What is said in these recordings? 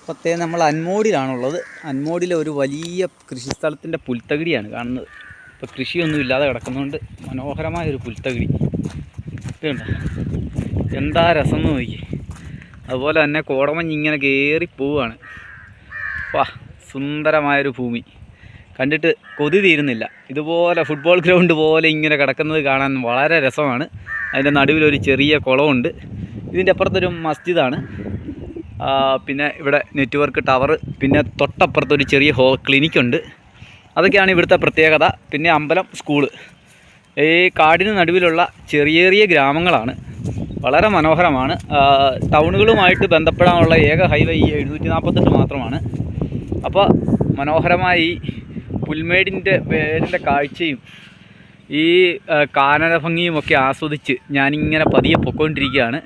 ഇപ്പോഴത്തെ നമ്മൾ അൻമോഡിലാണുള്ളത്. അൻമോഡിലെ ഒരു വലിയ കൃഷിസ്ഥലത്തിൻ്റെ പുൽത്തകിടിയാണ് കാണുന്നത്. ഇപ്പോൾ കൃഷിയൊന്നും ഇല്ലാതെ കിടക്കുന്നതുകൊണ്ട് മനോഹരമായൊരു പുൽത്തകിടി ഇതുണ്ട്. എന്താ രസം എന്ന് നോക്കി. അതുപോലെ തന്നെ കോടമഞ്ഞ് ഇങ്ങനെ കയറിപ്പോവുകയാണ്. വാ, സുന്ദരമായൊരു ഭൂമി കണ്ടിട്ട് കൊതി തീരുന്നില്ല. ഇതുപോലെ ഫുട്ബോൾ ഗ്രൗണ്ട് പോലെ ഇങ്ങനെ കിടക്കുന്നത് കാണാൻ വളരെ രസമാണ്. അതിൻ്റെ നടുവിലൊരു ചെറിയ കുളമുണ്ട്. ഇതിൻ്റെ അപ്പുറത്തൊരു മസ്ജിദാണ്. പിന്നെ ഇവിടെ നെറ്റ്വർക്ക് ടവർ, പിന്നെ തൊട്ടപ്പുറത്തൊരു ചെറിയ ക്ലിനിക്കുണ്ട്. അതൊക്കെയാണ് ഇവിടുത്തെ പ്രത്യേകത. പിന്നെ അമ്പലം, സ്കൂള്. ഈ കാടിന് നടുവിലുള്ള ചെറിയ ചെറിയ ഗ്രാമങ്ങളാണ്. വളരെ മനോഹരമാണ്. ടൗണുകളുമായിട്ട് ബന്ധപ്പെടാനുള്ള ഏക ഹൈവേ ഈ 748 മാത്രമാണ്. അപ്പോൾ മനോഹരമായി ഈ പുൽമേടിൻ്റെ കാഴ്ചയും ഈ കാനന ഭംഗിയുമൊക്കെ ആസ്വദിച്ച് ഞാനിങ്ങനെ പതിയെ പൊയ്ക്കൊണ്ടിരിക്കുകയാണ്.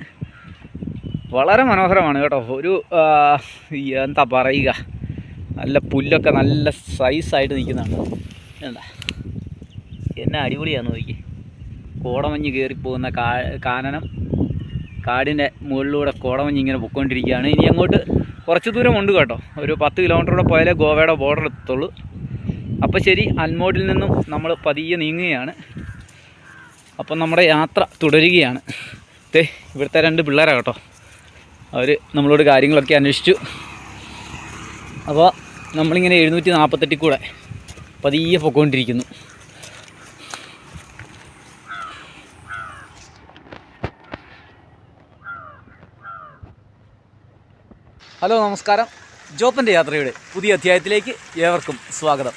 വളരെ മനോഹരമാണ് കേട്ടോ. ഒരു എന്താ പറയുക, നല്ല പുല്ലൊക്കെ നല്ല സൈസായിട്ട് നിൽക്കുന്നതാണ്. എന്താ എന്നെ അടിപൊളിയാണെന്ന് നോക്കി. കോടമഞ്ഞ് കയറിപ്പോകുന്ന കാനനം, കാടിൻ്റെ മുകളിലൂടെ കോടമഞ്ഞ് ഇങ്ങനെ പൊയ്ക്കൊണ്ടിരിക്കുകയാണ്. ഇനി അങ്ങോട്ട് കുറച്ച് ദൂരമുണ്ട് കേട്ടോ. ഒരു 10 കിലോമീറ്ററൂടെ പോയാലേ ഗോവയുടെ ബോർഡർ എത്തത്തുള്ളൂ. അപ്പോൾ ശരി, അൻമോഡിൽ നിന്നും നമ്മൾ പതിയെ നീങ്ങുകയാണ്. അപ്പം നമ്മുടെ യാത്ര തുടരുകയാണ്. ഇവിടുത്തെ 2 പിള്ളേരാണ് കേട്ടോ. അവർ നമ്മളോട് കാര്യങ്ങളൊക്കെ അന്വേഷിച്ചു. അപ്പോൾ നമ്മളിങ്ങനെ 748 കൂടെ പതിയെ പൊയ്ക്കൊണ്ടിരിക്കുന്നു. ഹലോ, നമസ്കാരം. ജോപ്പൻ്റെ യാത്രയുടെ പുതിയ അധ്യായത്തിലേക്ക് ഏവർക്കും സ്വാഗതം.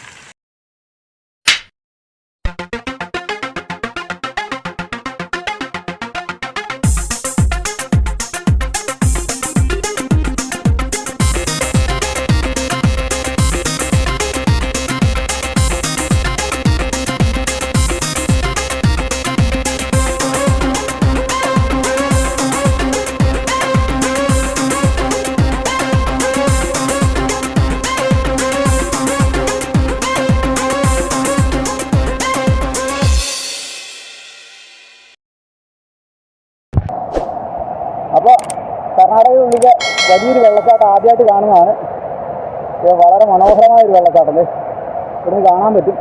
അപ്പോൾ കർണാടകയിലെ വലിയൊരു വെള്ളച്ചാട്ടം ആദ്യമായിട്ട് കാണുന്നതാണ്. വളരെ മനോഹരമായൊരു വെള്ളച്ചാട്ടം ഇവിടുന്ന് കാണാൻ പറ്റും.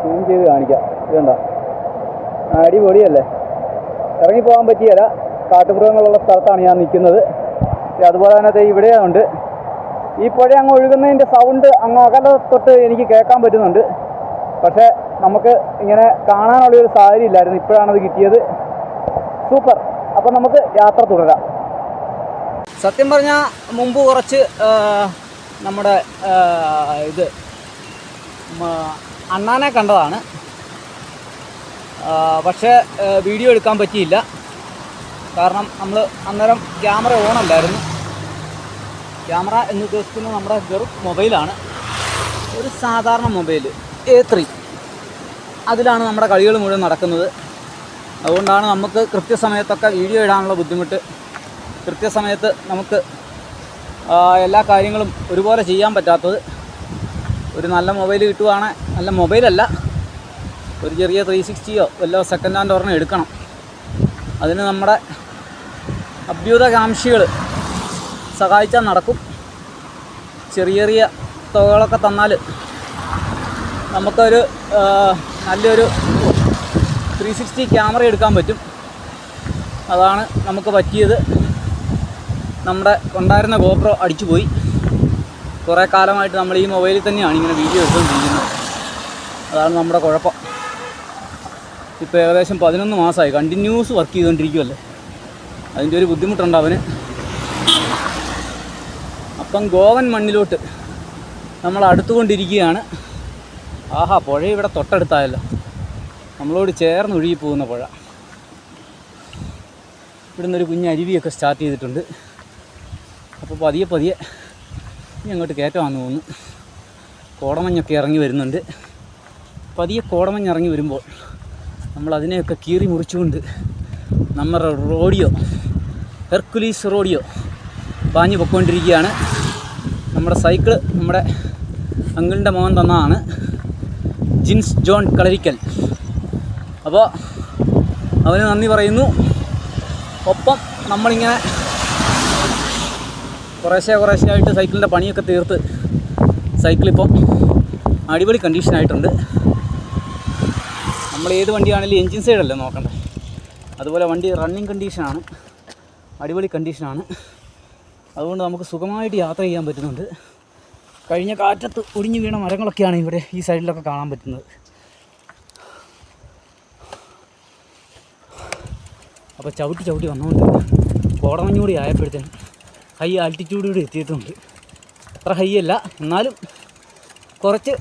സൂം ചെയ്ത് കാണിക്കാം. ഇതെന്താ അടിപൊളിയല്ലേ. ഇറങ്ങിപ്പോകാൻ പറ്റിയല്ല. കാട്ടുമൃഗങ്ങളുള്ള സ്ഥലത്താണ് ഞാൻ നിൽക്കുന്നത്. അതുപോലെ തന്നെ ഇവിടെയുണ്ട്. ഈ പുഴ അങ്ങ് ഒഴുകുന്നതിൻ്റെ സൗണ്ട് അങ്ങ് അകലെ തൊട്ട് എനിക്ക് കേൾക്കാൻ പറ്റുന്നുണ്ട്. പക്ഷേ നമുക്ക് ഇങ്ങനെ കാണാനുള്ളൊരു സാഹചര്യം ഇല്ലായിരുന്നു. ഇപ്പോഴാണത് കിട്ടിയത്. സൂപ്പർ. അപ്പോൾ നമുക്ക് യാത്ര തുടരാം. സത്യം പറഞ്ഞാൽ മുമ്പ് കുറച്ച് നമ്മുടെ ഇത് അണ്ണാനെ കണ്ടതാണ്. പക്ഷേ വീഡിയോ എടുക്കാൻ പറ്റിയില്ല. കാരണം നമ്മൾ അന്നേരം ക്യാമറ ഓണല്ലായിരുന്നു. ക്യാമറ എന്ന് ഉദ്ദേശിക്കുന്നത് നമ്മുടെ വെറും മൊബൈലാണ്. ഒരു സാധാരണ മൊബൈൽ A3, അതിലാണ് നമ്മുടെ കളികൾ മുഴുവൻ നടക്കുന്നത്. അതുകൊണ്ടാണ് നമുക്ക് കൃത്യസമയത്തൊക്കെ വീഡിയോ ഇടാനുള്ള ബുദ്ധിമുട്ട്. കൃത്യസമയത്ത് നമുക്ക് എല്ലാ കാര്യങ്ങളും ഒരുപോലെ ചെയ്യാൻ പറ്റാത്തത്. ഒരു നല്ല മൊബൈൽ കിട്ടുവാണെങ്കിൽ, നല്ല മൊബൈലല്ല, ഒരു ചെറിയ 360യോ വല്ല സെക്കൻഡ് ഹാൻഡ് ഒരെണ്ണം എടുക്കണം. അതിന് നമ്മുടെ അഭ്യുതകാംക്ഷികൾ സഹായിച്ചാൽ നടക്കും. ചെറിയ ചെറിയ തുകകളൊക്കെ തന്നാൽ നമുക്കൊരു നല്ലൊരു 360 ക്യാമറ എടുക്കാൻ പറ്റും. അതാണ് നമുക്ക് പറ്റിയത്. നമ്മുടെ ഉണ്ടായിരുന്ന GoPro അടിച്ചു പോയി. കുറേ കാലമായിട്ട് നമ്മൾ ഈ മൊബൈലിൽ തന്നെയാണ് ഇങ്ങനെ വീഡിയോ എടുത്തുകൊണ്ടിരിക്കുന്നത്. അതാണ് നമ്മുടെ കുഴപ്പം. ഇപ്പോൾ ഏകദേശം 11 മാസമായി കണ്ടിന്യൂസ് വർക്ക് ചെയ്തുകൊണ്ടിരിക്കുമല്ലേ. അതിൻ്റെ ഒരു ബുദ്ധിമുട്ടുണ്ട് അവന്. അപ്പം ഗോവൻ മണ്ണിലോട്ട് നമ്മൾ അടുത്തുകൊണ്ടിരിക്കുകയാണ്. ആഹാ, പുഴ ഇവിടെ തൊട്ടടുത്തായല്ലോ. നമ്മളോട് ചേർന്ന് ഒഴുകി പോകുന്ന പുഴ. ഇവിടുന്ന് ഒരു കുഞ്ഞ് അരുവിയൊക്കെ സ്റ്റാർട്ട് ചെയ്തിട്ടുണ്ട്. അപ്പോൾ പതിയെ പതിയെ ഇനി അങ്ങോട്ട് കയറ്റമാണെന്ന് തോന്നുന്നു. കോടമഞ്ഞൊക്കെ ഇറങ്ങി വരുന്നുണ്ട്. പതിയെ കോടമഞ്ഞ് ഇറങ്ങി വരുമ്പോൾ നമ്മൾ അതിനെയൊക്കെ കീറി മുറിച്ചുകൊണ്ട് നമ്മുടെ റോഡിയോ, ഹെർക്കുലീസ് റോഡിയോ പാഞ്ഞു പൊയ്ക്കൊണ്ടിരിക്കുകയാണ്. നമ്മുടെ സൈക്കിള് നമ്മുടെ അങ്കിളിൻ്റെ മോൻ തന്നതാണ്, ജിൻസ് ജോൺ കളരിക്കൽ. അപ്പോൾ അവന് നന്ദി പറയുന്നു. ഒപ്പം നമ്മളിങ്ങനെ കുറേശ്ശെ ആയിട്ട് സൈക്കിളിൻ്റെ പണിയൊക്കെ തീർത്ത് സൈക്കിളിപ്പം അടിപൊളി കണ്ടീഷനായിട്ടുണ്ട്. നമ്മൾ ഏത് വണ്ടിയാണെങ്കിലും എൻജിൻ സൈഡല്ലേ നോക്കണ്ടേ, അതുപോലെ വണ്ടി റണ്ണിങ് കണ്ടീഷനാണ്, അടിപൊളി കണ്ടീഷനാണ്. അതുകൊണ്ട് നമുക്ക് സുഖമായിട്ട് യാത്ര ചെയ്യാൻ പറ്റുന്നുണ്ട്. കഴിഞ്ഞ കാറ്റത്ത് ഒടിഞ്ഞു വീണ മരങ്ങളൊക്കെയാണ് ഇവിടെ ഈ സൈഡിലൊക്കെ കാണാൻ പറ്റുന്നത്. അപ്പോൾ ചവിട്ടി വന്നുകൊണ്ട് കോടമഞ്ഞൂടി ആയപ്പോഴത്തേനും ഹൈ ആൾട്ടിറ്റ്യൂഡ് കൂടി എത്തിയിട്ടുണ്ട്. അത്ര ഹൈ അല്ല, എന്നാലും കുറച്ച്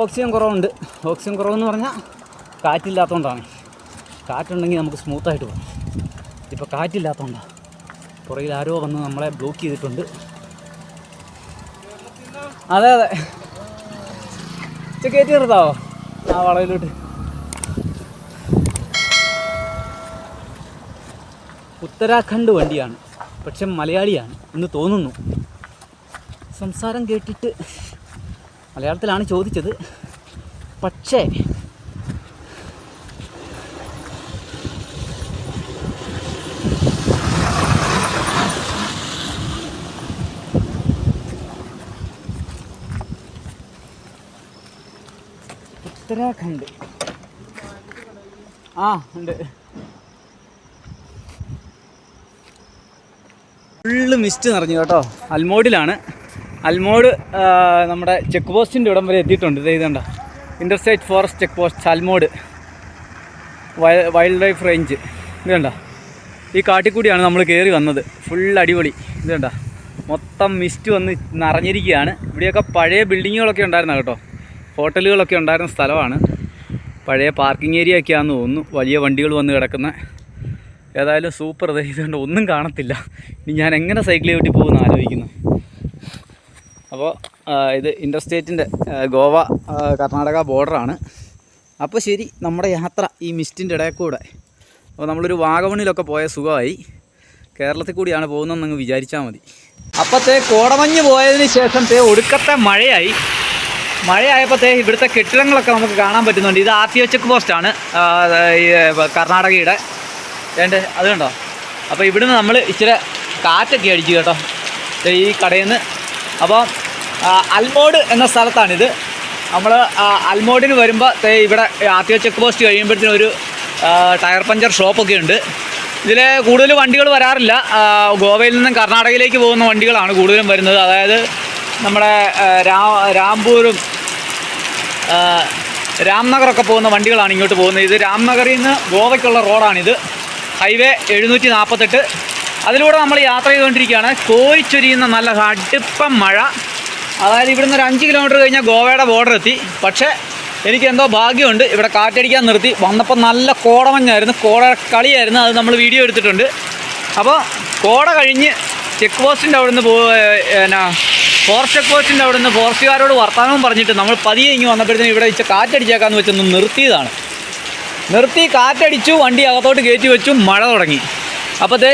ഓക്സിജൻ കുറവുണ്ട്. ഓക്സിജൻ കുറവെന്ന് പറഞ്ഞാൽ കാറ്റില്ലാത്തതുകൊണ്ടാണ്. കാറ്റുണ്ടെങ്കിൽ നമുക്ക് സ്മൂത്തായിട്ട് പോകും. ഇപ്പോൾ കാറ്റില്ലാത്തതുകൊണ്ടാണ്. പുറകിൽ ആരോ വന്ന് നമ്മളെ ബ്ലോക്ക് ചെയ്തിട്ടുണ്ട്. അതെ കയറ്റി നിർത്താവോ ആ വളവിലോട്ട്? ഉത്തരാഖണ്ഡ് വണ്ടിയാണ്, പക്ഷെ മലയാളിയാണ് എന്ന് തോന്നുന്നു. സംസാരം കേട്ടിട്ട് മലയാളത്തിലാണ് ചോദിച്ചത്. പക്ഷേ ഉത്തരാഖണ്ഡ് ഉണ്ട്. ഫുള്ള് മിസ്റ്റ് നിറഞ്ഞു കേട്ടോ. അൽമോഡിലാണ്. അൽമോഡ് നമ്മുടെ ചെക്ക് പോസ്റ്റിൻ്റെ ഇടം വരെ എത്തിയിട്ടുണ്ട്. ഇത് ഇതുണ്ട, interstate forest check post Almod wildlife range. ഇതുണ്ട, ഈ കാട്ടിക്കൂടിയാണ് നമ്മൾ കയറി വന്നത്. ഫുൾ അടിപൊളി. ഇതുണ്ട, മൊത്തം മിസ്റ്റ് വന്ന് നിറഞ്ഞിരിക്കുകയാണ്. ഇവിടെയൊക്കെ പഴയ ബിൽഡിങ്ങുകളൊക്കെ ഉണ്ടായിരുന്ന കേട്ടോ, ഹോട്ടലുകളൊക്കെ ഉണ്ടായിരുന്ന സ്ഥലമാണ്. പഴയ പാർക്കിംഗ് ഏരിയ ഒക്കെയാണെന്ന് തോന്നുന്നു. വലിയ വണ്ടികൾ വന്ന് കിടക്കുന്ന. ഏതായാലും സൂപ്പർ. ഇതുകൊണ്ട് ഒന്നും കാണത്തില്ല. ഇനി ഞാൻ എങ്ങനെ സൈക്കിൾ ചവിട്ടി പോകുമെന്ന് ആലോചിക്കുന്നു. അപ്പോൾ ഇത് ഇൻ്റർസ്റ്റേറ്റിൻ്റെ ഗോവ കർണാടക ബോർഡറാണ്. അപ്പോൾ ശരി, നമ്മുടെ യാത്ര ഈ മിസ്റ്റിൻ്റെ ഇടയിൽ കൂടെ. അപ്പോൾ നമ്മളൊരു വാഗമണിലൊക്കെ പോയ സുഖമായി. കേരളത്തിൽ കൂടിയാണ് പോകുന്നതെന്നങ്ങ് വിചാരിച്ചാൽ മതി. അപ്പോഴത്തെ കോടമഞ്ഞ് പോയതിന് ശേഷം ഒടുക്കത്തെ മഴയായി. മഴയായപ്പോഴത്തേ ഇവിടുത്തെ കെട്ടിടങ്ങളൊക്കെ നമുക്ക് കാണാൻ പറ്റുന്നുണ്ട്. ഇത് RTO ചെക്ക് പോസ്റ്റാണ് കർണാടകയുടെ. അത് കണ്ടോ. അപ്പോൾ ഇവിടുന്ന് നമ്മൾ ഇച്ചിരി കാറ്റൊക്കെ അടിച്ചു കേട്ടോ ഈ കടയിൽ നിന്ന്. അപ്പോൾ അൽമോഡ് എന്ന സ്ഥലത്താണിത്. നമ്മൾ അൽമോഡിന് വരുമ്പോൾ ഇവിടെ RTO ചെക്ക് പോസ്റ്റ് കഴിയുമ്പോഴത്തേനും ഒരു ടയർ പഞ്ചർ ഷോപ്പൊക്കെ ഉണ്ട്. ഇതിൽ കൂടുതൽ വണ്ടികൾ വരാറില്ല. ഗോവയിൽ നിന്നും കർണാടകയിലേക്ക് പോകുന്ന വണ്ടികളാണ് കൂടുതലും വരുന്നത്. അതായത് നമ്മുടെ രാംപൂരും രാംനഗറൊക്കെ പോകുന്ന വണ്ടികളാണ് ഇങ്ങോട്ട് പോകുന്നത്. ഇത് രാംനഗറിൽ നിന്ന് ഗോവയ്ക്കുള്ള റോഡാണിത്. ഹൈവേ 748. അതിലൂടെ നമ്മൾ യാത്ര ചെയ്തുകൊണ്ടിരിക്കുകയാണ്. കോരിച്ചൊരിയുന്ന നല്ല കടുപ്പം മഴ. അതായത് ഇവിടുന്ന് ഒരു 5 കിലോമീറ്റർ കഴിഞ്ഞാൽ ഗോവയുടെ ബോർഡർ എത്തി. പക്ഷേ എനിക്കെന്തോ ഭാഗ്യമുണ്ട്, ഇവിടെ കാറ്റടിക്കാൻ നിർത്തി. വന്നപ്പോൾ നല്ല കോടമഞ്ഞായിരുന്നു, കളിയായിരുന്നു. അത് നമ്മൾ വീഡിയോ എടുത്തിട്ടുണ്ട്. അപ്പോൾ കോട കഴിഞ്ഞ് ചെക്ക് പോസ്റ്റിൻ്റെ അവിടെ നിന്ന് ഫോറസ്റ്റ് ചെക്ക് പോസ്റ്റിൻ്റെ അവിടെ നിന്ന് ഫോറസ്റ്റുകാരോട് വർത്തമാനവും പറഞ്ഞിട്ട് നമ്മൾ പതിയെ ഇങ്ങ് വന്നപ്പോഴത്തേനും ഇവിടെ ഇച്ചിരി കാറ്റടിച്ചേക്കാന്ന് വെച്ചൊന്ന് നിർത്തിയതാണ്. നിർത്തി കാറ്റടിച്ചു, വണ്ടി അകത്തോട്ട് കയറ്റി വെച്ചു, മഴ തുടങ്ങി. അപ്പോഴത്തെ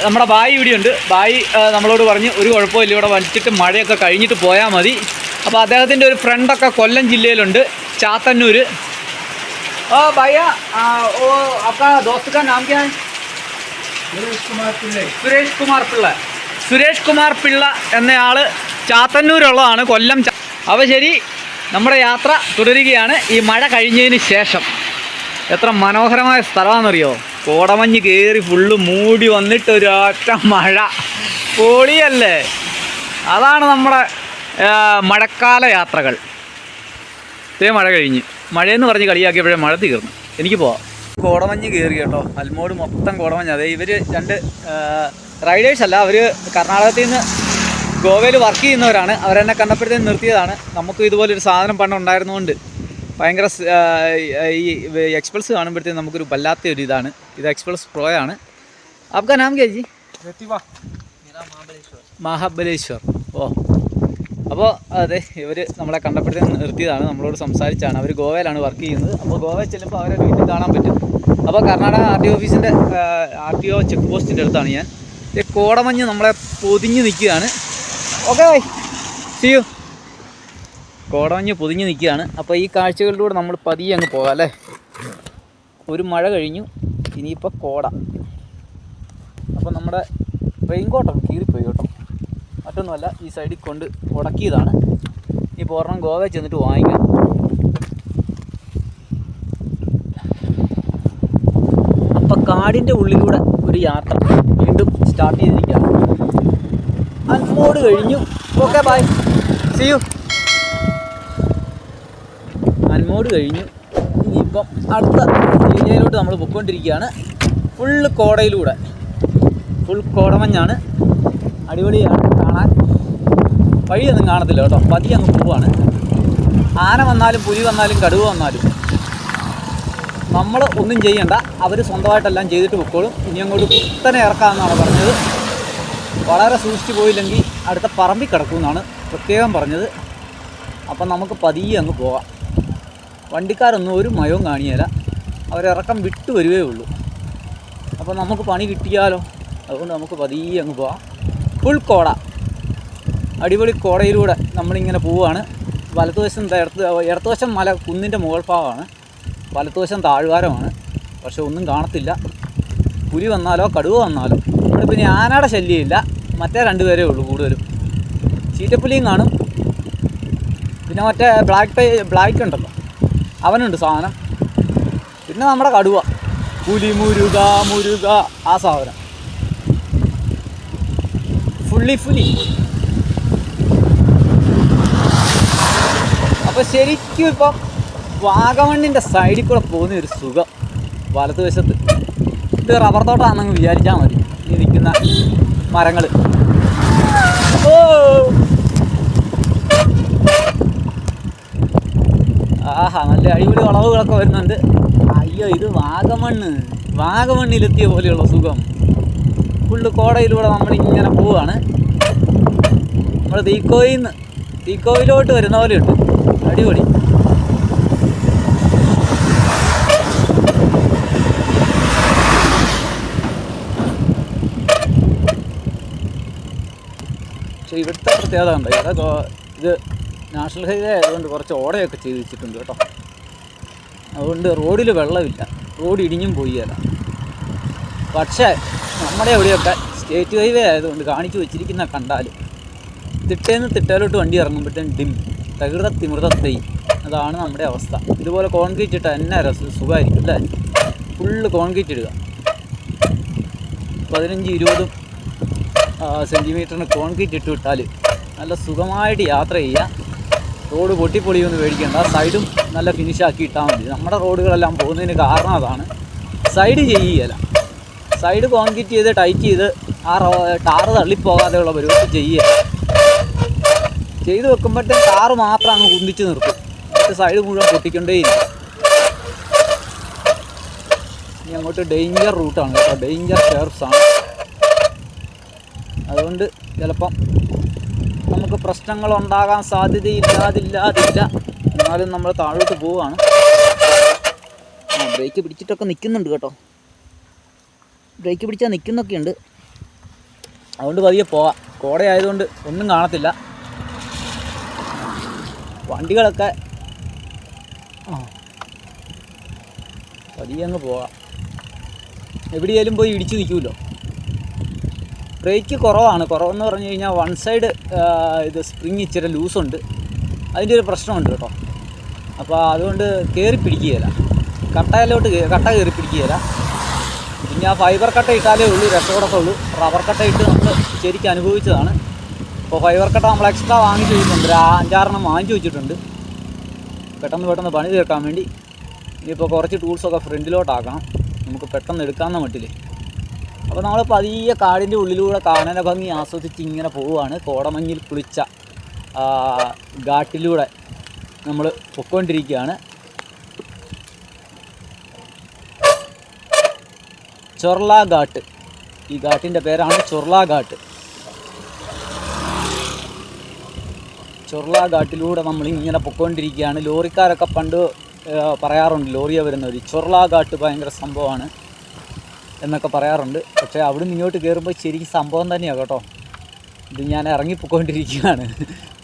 നമ്മുടെ ബായി ഇവിടെയുണ്ട്. ബായി നമ്മളോട് പറഞ്ഞ് ഒരു കുഴപ്പമില്ല, ഇവിടെ വലിച്ചിട്ട് മഴയൊക്കെ കഴിഞ്ഞിട്ട് പോയാൽ മതി. അപ്പോൾ അദ്ദേഹത്തിൻ്റെ ഒരു ഫ്രണ്ടൊക്കെ കൊല്ലം ജില്ലയിലുണ്ട്, ചാത്തന്നൂർ. ഭയ്യ आपका दोस्त का नाम क्या है? സുരേഷ് കുമാർ പിള്ള എന്നയാൾ ചാത്തന്നൂരുള്ളതാണ്, കൊല്ലം. അപ്പോൾ ശരി, നമ്മുടെ യാത്ര തുടരുകയാണ് ഈ മഴ കഴിഞ്ഞതിന് ശേഷം. എത്ര മനോഹരമായ സ്ഥലമാണെന്നറിയോ? കോടമഞ്ഞ് കയറി ഫുള്ള് മൂടി വന്നിട്ട് ഒരൊറ്റ മഴ. പൊളിയല്ലേ? അതാണ് നമ്മുടെ മഴക്കാല യാത്രകൾ. മഴ കഴിഞ്ഞ് മഴയെന്ന് പറഞ്ഞ് കളിയാക്കിയപ്പോഴേ മഴ തീർന്നു. എനിക്ക് പോവാം. കോടമഞ്ഞ് കയറി കേട്ടോ, അൽമോഡ് മൊത്തം കോടമഞ്ഞ്. അതെ, ഇവർ 2 റൈഡേഴ്സ് അല്ല, അവർ കർണാടകത്തിൽ നിന്ന് ഗോവയിൽ വർക്ക് ചെയ്യുന്നവരാണ്. അവരെന്നെ കണ്ടപ്പോഴത്തേക്കും നിർത്തിയതാണ്. നമുക്ക് ഇതുപോലൊരു സാധനം പണ്ട് ഉണ്ടായിരുന്നുകൊണ്ട് ഭയങ്കര ഈ എക്സ്പൾസ് കാണുമ്പോഴത്തേക്കും നമുക്കൊരു വല്ലാത്ത ഒരു ഇതാണ്. ഇത് എക്സ്പൾസ് പ്രോ ആണ്. आपका नाम क्या जी? മഹാബലേശ്വർ. ഓ, അപ്പോൾ അതെ, ഇവർ നമ്മളെ കണ്ടപ്പോഴത്തേക്കും നിർത്തിയതാണ്, നമ്മളോട് സംസാരിച്ചാണ്. അവർ ഗോവയിലാണ് വർക്ക് ചെയ്യുന്നത്. അപ്പോൾ ഗോവയിൽ ചെല്ലുമ്പോൾ അവരെ വീട്ടിൽ കാണാൻ പറ്റും. അപ്പോൾ കർണാടക RTO ഓഫീസിൻ്റെ RTO ചെക്ക് പോസ്റ്റിൻ്റെ അടുത്താണ് ഞാൻ. കോടമഞ്ഞ് നമ്മളെ പൊതിഞ്ഞ് നിൽക്കുകയാണ്. Okay, see you. കോടമഞ്ഞ് പൊതിഞ്ഞ് നിൽക്കുകയാണ്. അപ്പോൾ ഈ കാഴ്ചകളിലൂടെ നമ്മൾ പതിയെ അങ്ങ് പോകാം അല്ലേ. ഒരു മഴ കഴിഞ്ഞു, ഇനിയിപ്പോൾ കോട. അപ്പോൾ നമ്മുടെ റെയിൻ കോട്ടൊക്കെ കീറിപ്പോയി കേട്ടോ. മറ്റൊന്നുമല്ല, ഈ സൈഡിൽ കൊണ്ട് ഉടക്കിയതാണ്. ഇപ്പോൾ ഒരെണ്ണം ഗോവയിൽ ചെന്നിട്ട് വാങ്ങിക്കാം. അപ്പം കാടിൻ്റെ ഉള്ളിലൂടെ ഒരു യാത്ര വീണ്ടും സ്റ്റാർട്ട് ചെയ്തിരിക്കുകയാണ്. അൻമോട് കഴിഞ്ഞു. Okay bye, see you. Anmod കഴിഞ്ഞു. ഇനിയിപ്പം അടുത്ത ഏരിയയിലോട്ട് നമ്മൾ പൊയ്ക്കൊണ്ടിരിക്കുകയാണ്. Full കോടയിലൂടെ, full കോടമഞ്ഞാണ്. അടിപൊളിയാണ് കാണാൻ. വഴിയൊന്നും കാണത്തില്ല കേട്ടോ, പതിയെ അങ്ങ് പോവാണ്. ആന വന്നാലും പുലി വന്നാലും കടുവ വന്നാലും നമ്മൾ ഒന്നും ചെയ്യണ്ട, അവർ സ്വന്തമായിട്ടെല്ലാം ചെയ്തിട്ട് പൊക്കോളും. ഇനി അങ്ങോട്ട് കുത്തനെ ഇറക്കാമെന്നാണ് പറഞ്ഞത്. വളരെ സൂക്ഷിച്ച് പോയില്ലെങ്കിൽ അടുത്ത പറമ്പിൽ കിടക്കുമെന്നാണ് പ്രത്യേകം പറഞ്ഞത്. അപ്പം നമുക്ക് പതിയെ അങ്ങ് പോകാം. വണ്ടിക്കാരൊന്നും ഒരു മയവും കാണിയല്ല, അവരിറക്കം വിട്ടു വരുവേ ഉള്ളൂ. അപ്പോൾ നമുക്ക് പണി കിട്ടിയാലോ, അതുകൊണ്ട് നമുക്ക് പതിയെ അങ്ങ് പോകാം. ഫുൾ കോട, അടിപൊളി കോടയിലൂടെ നമ്മളിങ്ങനെ പോവുകയാണ്. വലത്തുവശം ഇടത്തുവശം മല കുന്നിൻ്റെ മുകൾ ഭാഗമാണ്, വലത്തുവശം താഴ്വാരമാണ്. പക്ഷെ ഒന്നും കാണത്തില്ല. പുലി വന്നാലോ കടുവ വന്നാലോ. ഇവിടെ പിന്നെ ആനയുടെ ശല്യമില്ല, മറ്റേ 2 പേരേ ഉള്ളൂ കൂടുതലും. ചീറ്റപ്പുലിയും കാണും, പിന്നെ മറ്റേ ബ്ലാക്ക് ഉണ്ടല്ലോ, അവനുണ്ട് സാധനം. പിന്നെ നമ്മുടെ കടുവ, പുലി മുരുക ആ സാധനം ഫുള്ളി. അപ്പോൾ ശരിക്കും ഇപ്പം വാഗമണ്ണിൻ്റെ സൈഡിൽ കൂടെ പോകുന്ന ഒരു സുഖം. വലതുവശത്ത് ഇത് റബ്ബർ തോട്ടമാണെന്ന് വിചാരിച്ചാൽ മതി. ഈ നിൽക്കുന്ന മരങ്ങൾ. ആഹാ, നല്ല അടിപൊളി വളവുകളൊക്കെ വരുന്നുണ്ട്. അയ്യോ, ഇത് വാഗമണ്ണിലെത്തിയ പോലെയുള്ള സുഖം. ഫുള്ള് കോടയിലൂടെ നമ്മളിങ്ങനെ പോവുകയാണ്. നമ്മൾ തീക്കോയിലോട്ട് വരുന്ന പോലെയുണ്ട്. അടിപൊളി. പക്ഷേ ഇവിടുത്തെ പ്രത്യേകത ഉണ്ട്, ഇത് നാഷണൽ ഹൈവേ ആയതുകൊണ്ട് കുറച്ച് ഓടയൊക്കെ ചെയ്ത് വെച്ചിട്ടുണ്ട് കേട്ടോ. അതുകൊണ്ട് റോഡിൽ വെള്ളമില്ല, റോഡ് ഇടിഞ്ഞും പോയില്ല. പക്ഷേ നമ്മുടെ എവിടെയൊക്കെ സ്റ്റേറ്റ് ഹൈവേ ആയതുകൊണ്ട് കാണിച്ചു വെച്ചിരിക്കുന്ന കണ്ടാൽ തിട്ടേന്ന് തിട്ടയിലോട്ട് വണ്ടി ഇറങ്ങുമ്പോഴത്തേനും തിമൃതത്തൈ. അതാണ് നമ്മുടെ അവസ്ഥ. ഇതുപോലെ കോൺക്രീറ്റ് ഇട്ടാൽ എന്നാ സുഖമായിരിക്കും അല്ലേ? ഫുള്ള് കോൺക്രീറ്റ് ഇടുക. 15-20 സെൻറ്റിമീറ്ററിന് കോൺക്രീറ്റ് ഇട്ട് വിട്ടാൽ നല്ല സുഖമായിട്ട് യാത്ര ചെയ്യുക. റോഡ് പൊട്ടിപ്പൊളിയൊന്നും മേടിക്കേണ്ട, സൈഡും നല്ല ഫിനിഷാക്കി ഇട്ടാൽ മതി. നമ്മുടെ റോഡുകളെല്ലാം പോകുന്നതിന് കാരണം അതാണ്. സൈഡ് ചെയ്യുകയല്ല, സൈഡ് കോൺക്രീറ്റ് ചെയ്ത് ടൈറ്റ് ചെയ്ത് ആ ടാറ് തള്ളിപ്പോകാതെയുള്ള പരിപാടി ചെയ്യുക. ചെയ്ത് വെക്കുമ്പോഴത്തേക്കും ടാറ് മാത്രം അങ്ങ് കുന്തിച്ച് നിർത്തും, എന്നിട്ട് സൈഡ് മുഴുവൻ പൊട്ടിക്കൊണ്ടേയില്ല. ഇനി അങ്ങോട്ട് ഡേഞ്ചർ റൂട്ടാണ് കേട്ടോ, ഡേഞ്ചർ ഷെയർസാണ്. അതുകൊണ്ട് ചിലപ്പം നമുക്ക് പ്രശ്നങ്ങളുണ്ടാകാൻ സാധ്യതയില്ലാതില്ല. എന്നാലും നമ്മൾ താഴോട്ട് പോവുകയാണ്. ബ്രേക്ക് പിടിച്ചിട്ടൊക്കെ നിൽക്കുന്നുണ്ട് കേട്ടോ, ബ്രേക്ക് പിടിച്ചാൽ നിൽക്കുന്നൊക്കെ ഉണ്ട്. അതുകൊണ്ട് പതിയെ പോവാം. കോടയായതുകൊണ്ട് ഒന്നും കാണത്തില്ല. വണ്ടികളൊക്കെ പതിയെ അങ്ങ് പോവാം. എവിടെയായാലും പോയി ഇടിച്ച് നിൽക്കുമല്ലോ. ബ്രേക്ക് കുറവെന്ന് പറഞ്ഞു കഴിഞ്ഞാൽ വൺ സൈഡ് ഇത് സ്പ്രിങ് ഇച്ചിരി ലൂസുണ്ട്, അതിൻ്റെ ഒരു പ്രശ്നമുണ്ട് കേട്ടോ. അപ്പോൾ അതുകൊണ്ട് കയറി പിടിക്കുകയില്ല, കട്ട കയറി പിടിക്കുകയില്ല. പിന്നെ ആ ഫൈബർ കട്ട ഇട്ടാലേ ഉള്ളൂ രക്ഷപ്പെടത്തുള്ളൂ. റബ്ബർ കട്ട ഇട്ട് നമ്മൾ ശരിക്കും അനുഭവിച്ചതാണ്. അപ്പോൾ ഫൈബർ കട്ട നമ്മൾ എക്സ്ട്രാ വാങ്ങിച്ച് വെച്ചിട്ടുണ്ട്, 5-6 വാങ്ങിച്ച് വെച്ചിട്ടുണ്ട് പെട്ടെന്ന് പണി തീർക്കാൻ വേണ്ടി. ഇനിയിപ്പോൾ കുറച്ച് ടൂൾസൊക്കെ ഫ്രണ്ടിലോട്ടാക്കണം, നമുക്ക് പെട്ടെന്ന് എടുക്കാവുന്ന മട്ടിൽ. അപ്പോൾ നമ്മൾ പതിയെ കാടിൻ്റെ ഉള്ളിലൂടെ കാനന ഭംഗി ആസ്വദിച്ച് ഇങ്ങനെ പോവുകയാണ്. കോടമഞ്ഞിൽ കുളിച്ച ഘാട്ടിലൂടെ നമ്മൾ പൊയ്ക്കൊണ്ടിരിക്കുകയാണ്. ചൊർല ഘാട്ട്, ഈ ഘാട്ടിൻ്റെ പേരാണ് ചൊർല ഘാട്ട്. ചൊർല ഘാട്ടിലൂടെ നമ്മളിങ്ങനെ പൊയ്ക്കൊണ്ടിരിക്കുകയാണ്. ലോറിക്കാരൊക്കെ പണ്ട് പറയാറുണ്ട്, ലോറിയെ വരുന്നവർ ചൊർല ഘാട്ട് ഭയങ്കര സംഭവമാണ് എന്നൊക്കെ പറയാറുണ്ട്. പക്ഷേ അവിടെ നിന്ന് ഇങ്ങോട്ട് കയറുമ്പോൾ ശരിക്കും സംഭവം തന്നെയാണ് കേട്ടോ. ഇത് ഞാൻ ഇറങ്ങിപ്പോയിക്കൊണ്ടിരിക്കുകയാണ്.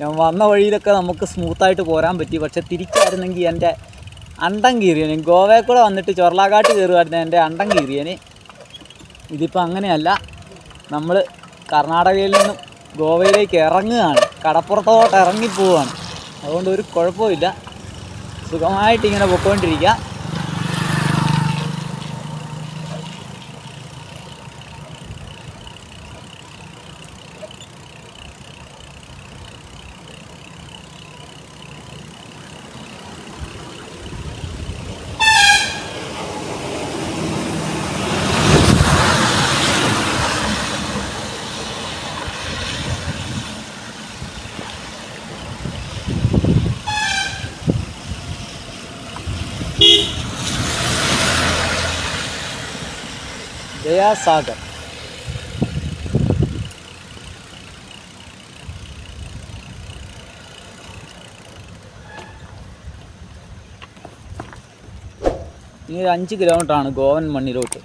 ഞാൻ വന്ന വഴിയിലൊക്കെ നമുക്ക് സ്മൂത്തായിട്ട് പോരാൻ പറ്റി. പക്ഷേ തിരിച്ചായിരുന്നെങ്കിൽ എൻ്റെ അണ്ടം കീറിയന്. ഗോവയിൽ കൂടെ വന്നിട്ട് ചൊർലാഘാട്ട് കയറുമായിരുന്നു, എൻ്റെ അണ്ടം കീറിയന്. ഇതിപ്പോൾ അങ്ങനെയല്ല, നമ്മൾ കർണാടകയിൽ നിന്നും ഗോവയിലേക്ക് ഇറങ്ങുകയാണ്, കടപ്പുറത്തോട്ട് ഇറങ്ങിപ്പോവുകയാണ്. അതുകൊണ്ട് ഒരു കുഴപ്പമില്ല, സുഖമായിട്ടിങ്ങനെ പൊയ്ക്കൊണ്ടിരിക്കുക. ദയാസാഗർ ഇനി ഒരു 5 കിലോമീറ്ററാണ് ഗോവൻ മണ്ണിലോട്ട്.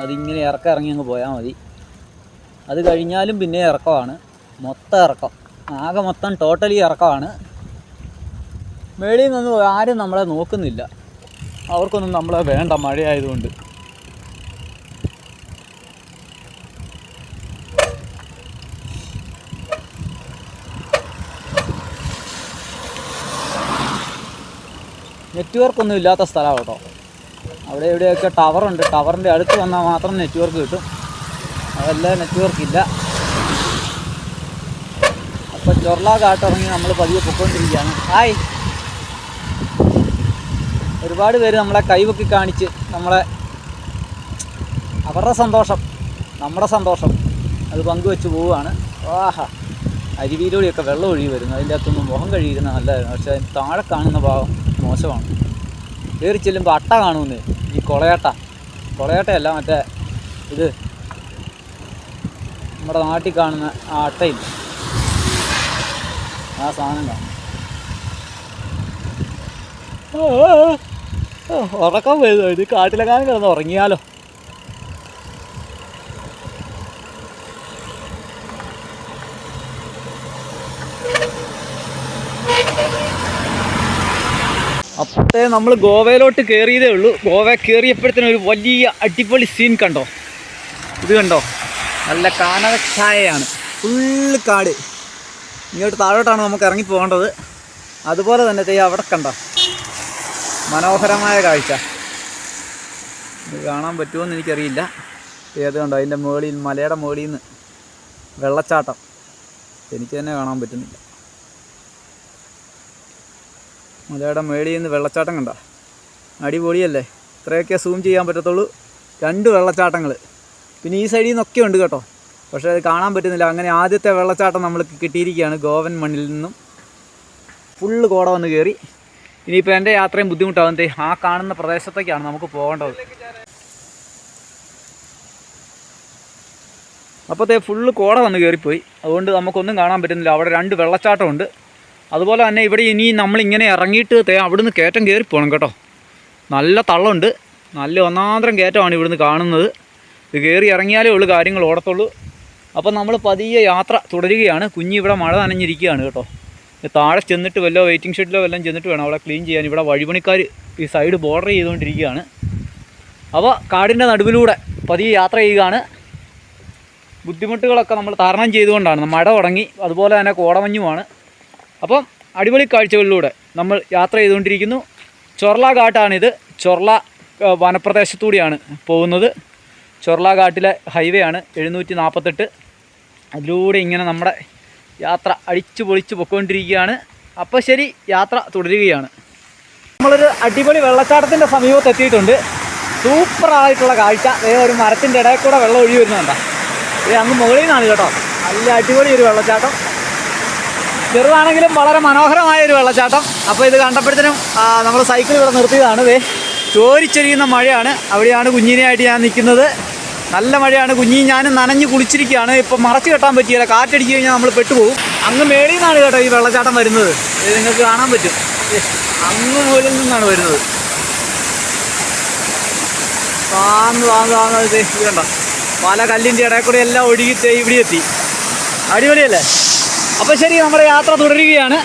അതിങ്ങനെ ഇറങ്ങി അങ്ങ് പോയാൽ മതി. അത് കഴിഞ്ഞാലും പിന്നെ ഇറക്കമാണ്, മൊത്തം ഇറക്കം, ആകെ മൊത്തം ടോട്ടലി ഇറക്കമാണ്. മേളിൽ നിന്നൊന്നും ആരും നമ്മളെ നോക്കുന്നില്ല, അവർക്കൊന്നും നമ്മളെ വേണ്ട മഴയായതുകൊണ്ട്. നെറ്റ്വർക്കൊന്നും ഇല്ലാത്ത സ്ഥലമാണ് കേട്ടോ. അവിടെ ഇവിടെയൊക്കെ ടവറുണ്ട്, ടവറിൻ്റെ അടുത്ത് വന്നാൽ മാത്രം നെറ്റ്വർക്ക് കിട്ടും, അതല്ല നെറ്റ്വർക്ക് ഇല്ല. അപ്പോൾ ചൊർല കാട്ടിറങ്ങി നമ്മൾ പതിയെ പൊയ്ക്കൊണ്ടിരിക്കുകയാണ്. ഹായ്, ഒരുപാട് പേര് നമ്മളെ കൈവക്കി കാണിച്ച് നമ്മളെ അവരുടെ സന്തോഷം നമ്മുടെ സന്തോഷം അത് പങ്കുവെച്ച് പോവുകയാണ്. ആഹാ, അരുവിയിലൂടെയൊക്കെ വെള്ളം ഒഴുകി വരുന്നു. അതിൻ്റെ അകത്തൊന്നും മുഖം കഴുകിയിരുന്ന നല്ലതായിരുന്നു, പക്ഷേ താഴെ കാണുന്ന ഭാഗം മോശമാണ്. കയറി ചെല്ലുമ്പോൾ അട്ട കാണുമെന്ന്, ഈ കൊളയട്ടയല്ല, മറ്റേ ഇത് നമ്മുടെ നാട്ടിൽ കാണുന്ന ആ അട്ടയില്ല, ആ സാധനം കാണും. ഉറക്കം വരുന്നു, ഇത് കാട്ടിലെങ്ങാനും കിടന്ന് ഉറങ്ങിയാലോ. അപ്പോഴത്തെ നമ്മൾ ഗോവയിലോട്ട് കയറിയതേ ഉള്ളൂ. ഗോവ കയറിയപ്പോഴത്തേനും ഒരു വലിയ അടിപൊളി സീൻ കണ്ടോ? ഇത് കണ്ടോ? നല്ല കാനകഛായയാണ്, ഫുള്ള് കാട്. ഇങ്ങോട്ട് താഴോട്ടാണ് നമുക്ക് ഇറങ്ങി പോകേണ്ടത്. അതുപോലെ തന്നെ അവിടെ കണ്ടോ മനോഹരമായ കാഴ്ച. ഇത് കാണാൻ പറ്റുമോയെന്ന് എനിക്കറിയില്ല. ഏത് കണ്ടോ, അതിൻ്റെ മുകളിൽ, മലയുടെ മുകളിൽ നിന്ന് വെള്ളച്ചാട്ടം എനിക്ക് തന്നെ കാണാൻ പറ്റുന്നില്ല. മലയുടെ മേളിൽ നിന്ന് വെള്ളച്ചാട്ടം കണ്ട, അടിപൊളിയല്ലേ? ഇത്രയൊക്കെ സൂം ചെയ്യാൻ പറ്റത്തുള്ളൂ. 2 വെള്ളച്ചാട്ടങ്ങൾ, പിന്നെ ഈ സൈഡിൽ നിന്നൊക്കെ ഉണ്ട് കേട്ടോ, പക്ഷേ അത് കാണാൻ പറ്റുന്നില്ല. അങ്ങനെ ആദ്യത്തെ വെള്ളച്ചാട്ടം നമ്മൾക്ക് കിട്ടിയിരിക്കുകയാണ് ഗോവൻ മണ്ണിൽ നിന്നും. ഫുള്ള് കോട വന്ന് കയറി. ഇനിയിപ്പോൾ എൻ്റെ യാത്രയും ബുദ്ധിമുട്ടാകുന്നത് ആ കാണുന്ന പ്രദേശത്തേക്കാണ് നമുക്ക് പോകേണ്ടത്. അപ്പോഴത്തെ ഫുള്ള് കോട വന്ന് കയറിപ്പോയി, അതുകൊണ്ട് നമുക്കൊന്നും കാണാൻ പറ്റുന്നില്ല. അവിടെ 2 വെള്ളച്ചാട്ടമുണ്ട്. അതുപോലെ തന്നെ ഇവിടെ ഇനി നമ്മളിങ്ങനെ ഇറങ്ങിയിട്ട് അവിടുന്ന് കയറ്റം കയറി പോകണം കേട്ടോ. നല്ല തള്ളുണ്ട്, നല്ല ഒന്നാന്തരം കയറ്റമാണ് ഇവിടുന്ന് കാണുന്നത്. ഇത് കയറി ഇറങ്ങിയാലേ ഉള്ളൂ കാര്യങ്ങൾ ഓടത്തുള്ളൂ. അപ്പോൾ നമ്മൾ പതിയെ യാത്ര തുടരുകയാണ്. ഇവിടെ മഴ നനഞ്ഞിരിക്കുകയാണ് കേട്ടോ. താഴെ ചെന്നിട്ട് വല്ലോ വെയിറ്റിംഗ് ഷെഡിലോ വല്ലതും ചെന്നിട്ട് വേണം അവിടെ ക്ലീൻ ചെയ്യാൻ. ഇവിടെ വഴിപണിക്കാർ ഈ സൈഡ് ബോർഡർ ചെയ്തുകൊണ്ടിരിക്കുകയാണ്. അപ്പോൾ കാടിൻ്റെ നടുവിലൂടെ പതിയെ യാത്ര ചെയ്യുകയാണ്. ബുദ്ധിമുട്ടുകളൊക്കെ നമ്മൾ തരണം ചെയ്തുകൊണ്ടാണ്. മഴ തുടങ്ങി, അതുപോലെ തന്നെ കോടമഞ്ഞുമാണ്. അപ്പം അടിപൊളി കാഴ്ചകളിലൂടെ നമ്മൾ യാത്ര ചെയ്തുകൊണ്ടിരിക്കുന്നു. ചൊർല ഘാട്ടാണിത്. ചൊർല വനപ്രദേശത്തൂടെയാണ് പോകുന്നത്. ചൊർല ഘാട്ടിലെ ഹൈവേ ആണ് 748. അതിലൂടെ ഇങ്ങനെ നമ്മുടെ യാത്ര അടിച്ചു പൊളിച്ച് പൊയ്ക്കൊണ്ടിരിക്കുകയാണ്. അപ്പോൾ ശരി, യാത്ര തുടരുകയാണ്. നമ്മളൊരു അടിപൊളി വെള്ളച്ചാട്ടത്തിൻ്റെ സമീപത്ത് എത്തിയിട്ടുണ്ട്. സൂപ്പറായിട്ടുള്ള കാഴ്ച. ഒരു മരത്തിൻ്റെ ഇടയിൽ കൂടെ വെള്ളം ഒഴുകി വരുന്നുണ്ടോ? അങ്ങ് മുകളിൽ നിന്നാണ് കേട്ടോ. നല്ല അടിപൊളി ഒരു വെള്ളച്ചാട്ടം, ചെറുതാണെങ്കിലും വളരെ മനോഹരമായ ഒരു വെള്ളച്ചാട്ടം. അപ്പോൾ ഇത് കണ്ടപ്പോഴത്തേനും നമ്മൾ സൈക്കിൾ ഇവിടെ നിർത്തിയതാണ്. ചോരിച്ചൊരിയുന്ന മഴയാണ്. അവിടെയാണ് കുഞ്ഞിനെയായിട്ട് ഞാൻ നിൽക്കുന്നത്. നല്ല മഴയാണ്. ഞാനും നനഞ്ഞ് കുളിച്ചിരിക്കുകയാണ്. ഇപ്പോൾ മറച്ചു കെട്ടാൻ പറ്റിയില്ല, കാറ്റടിച്ച് കഴിഞ്ഞാൽ നമ്മൾ പെട്ടുപോകും. അങ്ങ് മേളിൽ നിന്നാണ് കേട്ടോ ഈ വെള്ളച്ചാട്ടം വരുന്നത്. ഇത് നിങ്ങൾക്ക് കാണാൻ പറ്റും. അങ്ങ് മുകളിൽ നിന്നാണ് വരുന്നത്. താന്ന് ഇത് കണ്ടോ, പല കല്ലിൻ്റെ ഇടയിൽ കൂടെ എല്ലാം ഒഴുകി ഇവിടെ എത്തി. അടിപൊളിയല്ലേ? അപ്പോൾ ശരി, നമ്മുടെ യാത്ര തുടരുകയാണ്.